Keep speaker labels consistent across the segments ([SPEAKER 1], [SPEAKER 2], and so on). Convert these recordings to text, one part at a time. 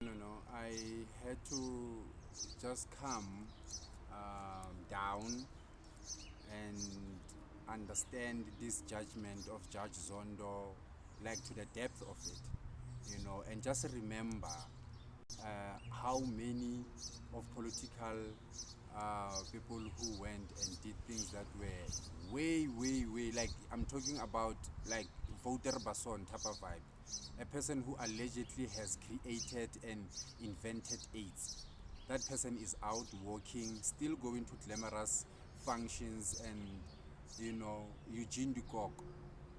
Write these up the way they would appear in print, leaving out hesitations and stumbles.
[SPEAKER 1] No, I had to just calm down and understand this judgment of Judge Zondo, like to the depth of it, and just remember how many of political people who went and did things that were way, way, way, like I'm talking about like voter bason type of vibe. A person who allegedly has created and invented AIDS. That person is out working, still going to glamorous functions, and Eugene Dukok,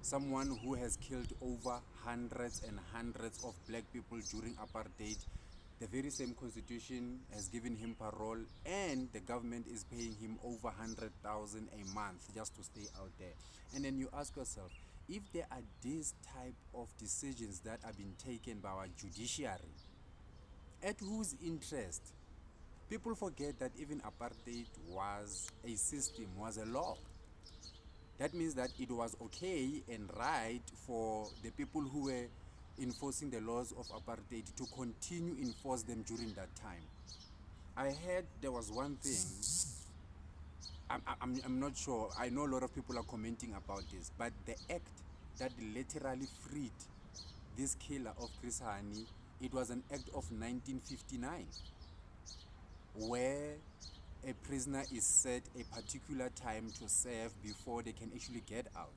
[SPEAKER 1] someone who has killed over hundreds and hundreds of black people during apartheid. The very same constitution has given him parole, and the government is paying him over 100,000 a month just to stay out there. And then you ask yourself, if there are these type of decisions that are being taken by our judiciary, at whose interest? People forget that even apartheid was a system, was a law. That means that it was okay and right for the people who were enforcing the laws of apartheid to continue enforce them during that time. I heard there was one thing, I'm not sure, I know a lot of people are commenting about this, but the act that literally freed this killer of Chris Hani, it was an act of 1959, where a prisoner is set a particular time to serve before they can actually get out.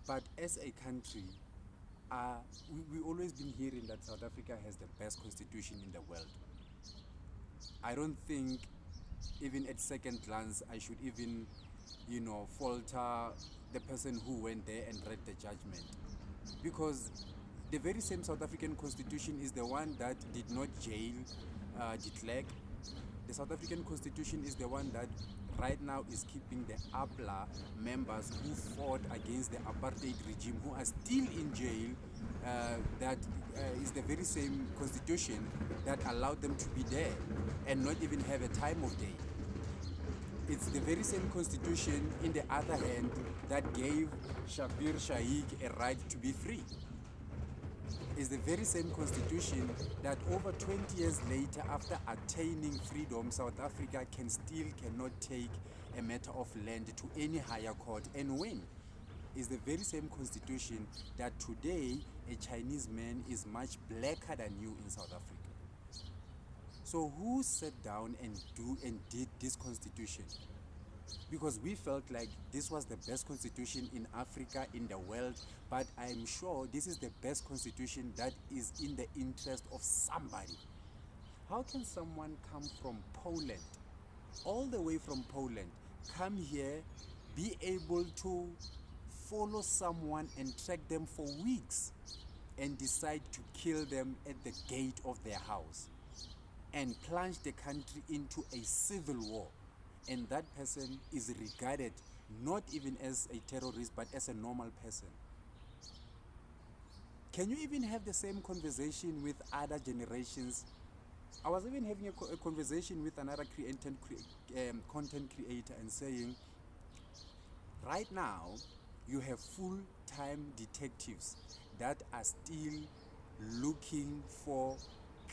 [SPEAKER 1] But as a country, we always been hearing that South Africa has the best constitution in the world. I don't think even at second glance I should even, falter the person who went there and read the judgment. Because the very same South African constitution is the one that did not jail de Klerk. The South African constitution is the one that right now is keeping the APLA members who fought against the apartheid regime, who are still in jail. That is the very same constitution that allowed them to be there and not even have a time of day. It's the very same constitution, in the other hand, that gave Shabir Shaikh a right to be free. Is the very same constitution that over 20 years later, after attaining freedom, South Africa cannot take a matter of land to any higher court and win. Is the very same constitution that today a Chinese man is much blacker than you in South Africa. So who sat down and did this constitution? Because we felt like this was the best constitution in Africa, in the world, but I'm sure this is the best constitution that is in the interest of somebody. How can someone come from Poland, all the way from Poland, come here, be able to follow someone and track them for weeks and decide to kill them at the gate of their house and plunge the country into a civil war? And that person is regarded not even as a terrorist but as a normal person. Can you even have the same conversation with other generations? I was even having a conversation with another content creator and saying, right now you have full-time detectives that are still looking for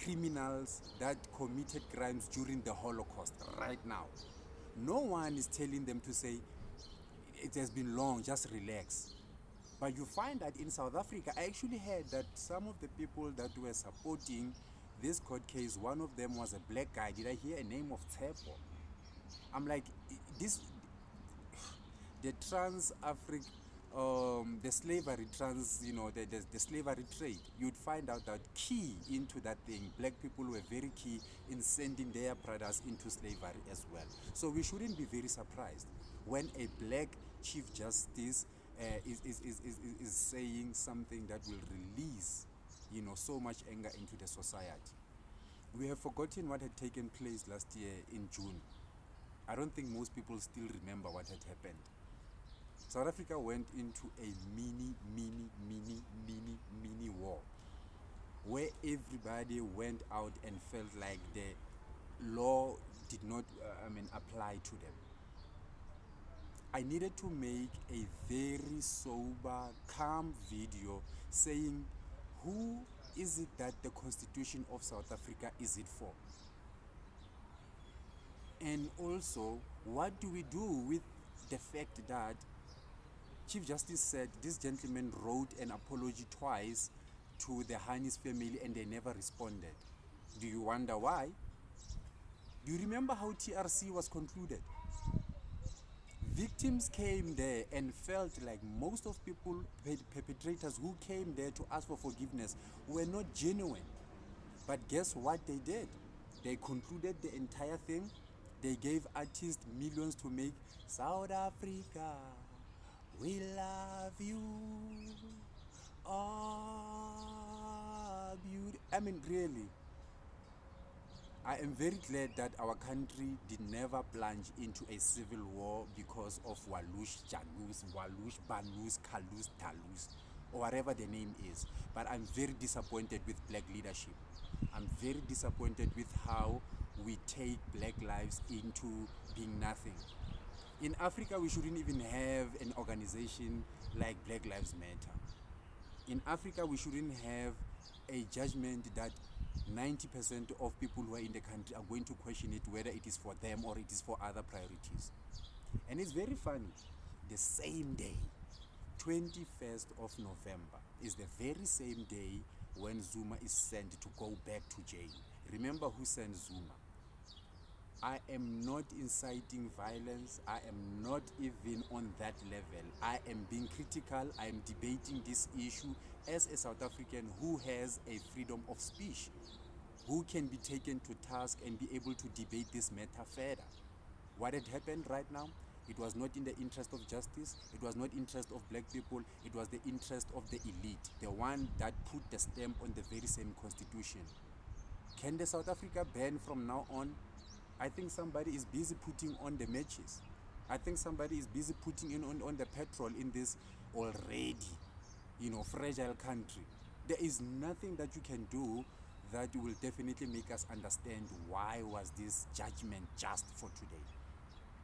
[SPEAKER 1] criminals that committed crimes during the Holocaust right now. No one is telling them to say, it has been long, just relax. But you find that in South Africa, I actually heard that some of the people that were supporting this court case, one of them was a black guy. Did I hear a name of Tsepo? I'm like, this, the the slavery the slavery trade, you'd find out that key into that thing, black people were very key in sending their brothers into slavery as well. So we shouldn't be very surprised when a black chief justice is saying something that will release so much anger into the society. We have forgotten what had taken place last year in June. I don't think most people still remember what had happened. South Africa went into a mini war where everybody went out and felt like the law did not apply to them. I needed to make a very sober, calm video saying who is it that the Constitution of South Africa is it for? And also, what do we do with the fact that Chief Justice said this gentleman wrote an apology twice to the Hani's family and they never responded? Do you wonder why? Do you remember how TRC was concluded? Victims came there and felt like most of people, perpetrators who came there to ask for forgiveness, were not genuine. But guess what they did? They concluded the entire thing. They gave artists millions to make South Africa, we love you. Oh, beauty. I mean, really, I am very glad that our country did never plunge into a civil war because of Walush Janus, Walush Banus, Kalus, Talus, or whatever the name is. But I'm very disappointed with black leadership. I'm very disappointed with how we take black lives into being nothing. In Africa, we shouldn't even have an organization like Black Lives Matter. In Africa, we shouldn't have a judgment that 90% of people who are in the country are going to question it whether it is for them or it is for other priorities. And it's very funny. The same day, 21st of November, is the very same day when Zuma is sent to go back to jail. Remember who sent Zuma? I am not inciting violence. I am not even on that level. I am being critical. I am debating this issue as a South African who has a freedom of speech, who can be taken to task and be able to debate this matter further. What had happened right now, it was not in the interest of justice, it was not interest of black people, it was the interest of the elite, the one that put the stamp on the very same constitution. Can the South Africa ban from now on? I think somebody is busy putting on the matches. I think somebody is busy putting in on the petrol in this already, fragile country. There is nothing that you can do that will definitely make us understand why was this judgment just for today.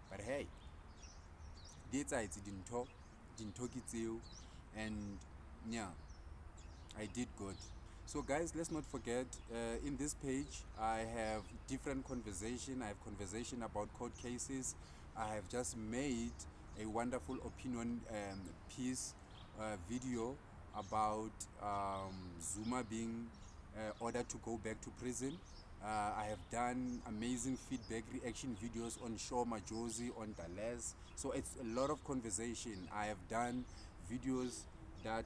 [SPEAKER 1] But hey, di dintho ke tseo, and yeah, I did good. So guys, let's not forget, in this page I have different conversation. I have conversation about court cases. I have just made a wonderful opinion piece video about Zuma being ordered to go back to prison. I have done amazing feedback reaction videos on Shaw Majosi, on Dallas. So it's a lot of conversation. I have done videos that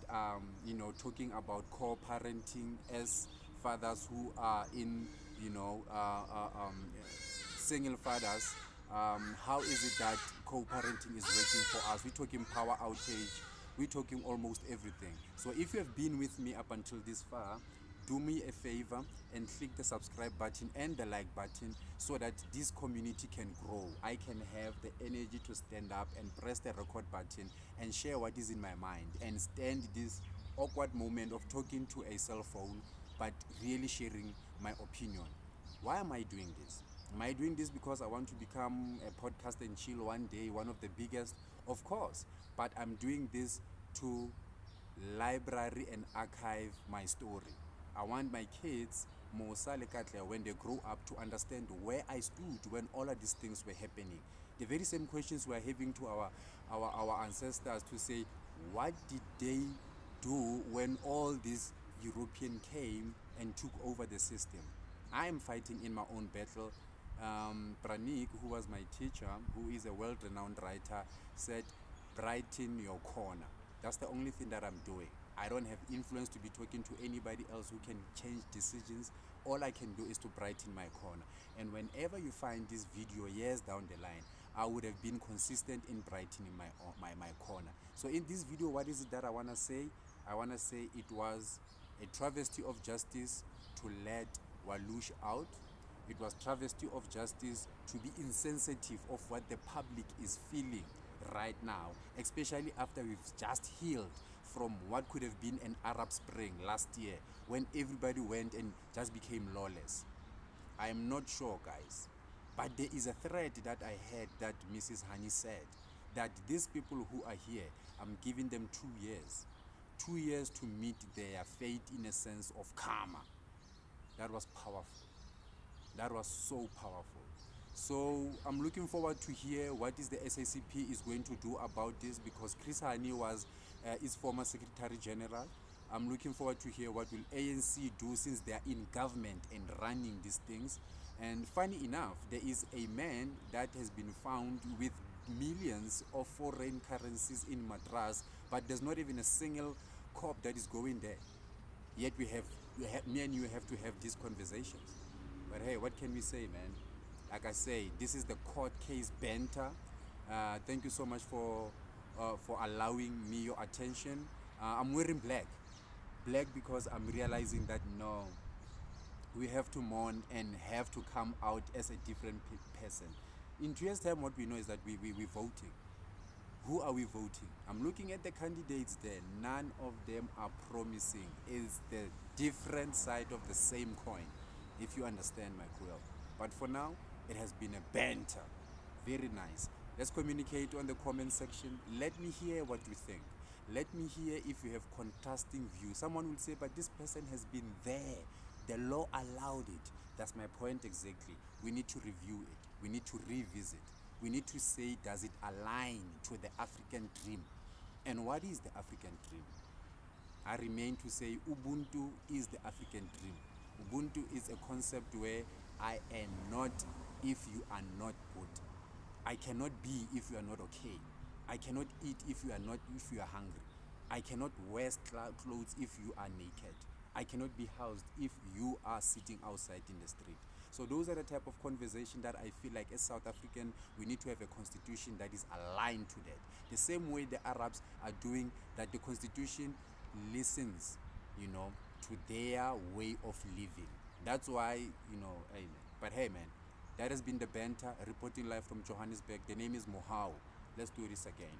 [SPEAKER 1] talking about co-parenting as fathers who are in single fathers. How is it that co-parenting is working for us? We're talking power outage, we're talking almost everything. So if you have been with me up until this far, do me a favor and click the subscribe button and the like button so that this community can grow. I can have the energy to stand up and press the record button and share what is in my mind and stand this awkward moment of talking to a cell phone but really sharing my opinion. Why am I doing this? Am I doing this because I want to become a podcast and chill one day, one of the biggest? Of course. But I'm doing this to library and archive my story. I want my kids, Mosa le Katle, when they grow up, to understand where I stood when all of these things were happening. The very same questions we're having to our ancestors to say, what did they do when all these European came and took over the system? I am fighting in my own battle. Pranik, who was my teacher, who is a world-renowned writer, said, brighten your corner. That's the only thing that I'm doing. I don't have influence to be talking to anybody else who can change decisions. All I can do is to brighten my corner. And whenever you find this video years down the line, I would have been consistent in brightening my corner. So in this video, what is it that I want to say? I want to say it was a travesty of justice to let Walush out. It was travesty of justice to be insensitive of what the public is feeling right now, especially after we've just healed from what could have been an Arab Spring last year when everybody went and just became lawless. I am not sure, guys, but there is a thread that I heard that Mrs. Hani said that these people who are here, I'm giving them 2 years. 2 years to meet their fate in a sense of karma. That was powerful. That was so powerful. So I'm looking forward to hear what is the SACP is going to do about this, because Chris Hani was his former Secretary General. I'm looking forward to hear what will ANC do, since they are in government and running these things. And funny enough, there is a man that has been found with millions of foreign currencies in Madras, but there's not even a single cop that is going there. Yet me and you have to have these conversations. But hey, what can we say, man? Like I say, this is the court case banter. Thank you so much for allowing me your attention. I'm wearing black, black because I'm realizing that no, we have to mourn and have to come out as a different person. In 2 years' time, what we know is that we're voting. Who are we voting? I'm looking at the candidates there. None of them are promising. It's the different side of the same coin, if you understand my quill. But for now, it has been a banter. Very nice. Let's communicate on the comment section. Let me hear what you think. Let me hear if you have contrasting views. Someone will say, but this person has been there. The law allowed it. That's my point exactly. We need to review it. We need to revisit. We need to say, does it align to the African dream? And what is the African dream? I remain to say Ubuntu is the African dream. Ubuntu is a concept where I am not if you are not good. I cannot be if you are not okay. I cannot eat if you are hungry. I cannot wear clothes if you are naked. I cannot be housed if you are sitting outside in the street. So those are the type of conversation that I feel like as South African we need to have a constitution that is aligned to that. The same way the Arabs are doing, that the constitution listens, to their way of living. That's why, hey man. But hey man, that has been the banter, reporting live from Johannesburg. The name is Mohau. Let's do this again.